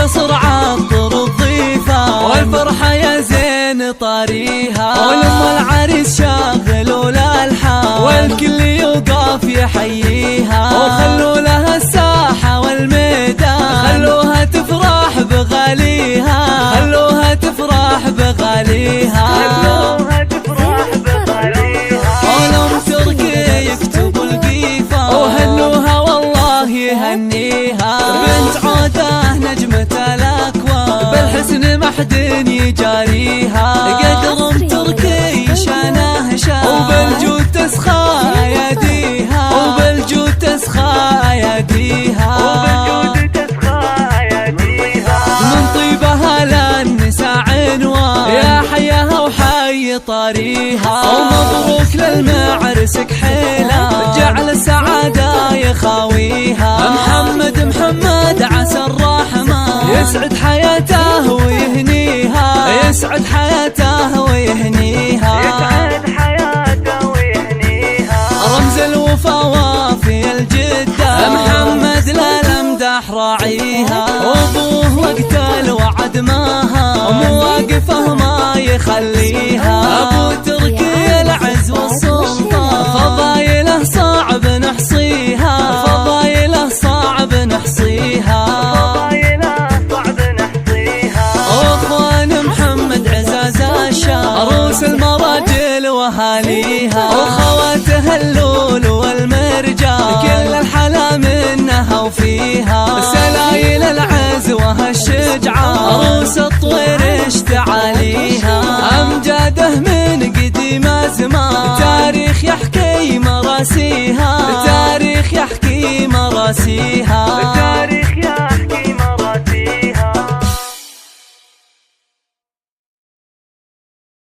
والقصر عطر الضيفة والفرحة يا زين طاريها، ولم العريس شاغلوا الألحان والكل يوقف يحييها، وخلوا لها الساحة والميدان خلوها تفرح بغاليها، خلوها تفرح بغاليها، خلوها تفرح بغاليها. ولم تركي يكتب القيفة وهنوها والله يهنيها، بنت عوده نجمة الأكوان بالحسن ما حد يجاريها، قدر تركي شانه شان وبالجود تسخى اياديها، وبالجود تسخى اياديها، وبالجود تسخى اياديها. من طيبها للنساء عنوان يا حياها وحي طاريها، ومبروك للمعرس كحيلة جعل السعادة يخاويها، محمد عسى الرحمن يسعد حياته ويهنيها، يسعد حياته ويهنيها، يسعد حياته ويهنيها. رمز الوفا وافي الجدة محمد للمدح راعيها، وابوه وقت الوعد ماها مواقفه ما يخليها، ابو تركي العز والسلطان فضايله صعب نحصيها، فضايله صعب نحصيها، فضايله صعب نحصيها. واخوان محمد عزاز الشام عروس المراجل واهاليها، وخواته اللول والمرجان كل الحلا منها وفيها، سلايل العز وهالشجعان عروس الطوير اشتعاليها، امجاده من قديم زمان تاريخ يحكي مراسيها، تاريخ يحكي مراسيها.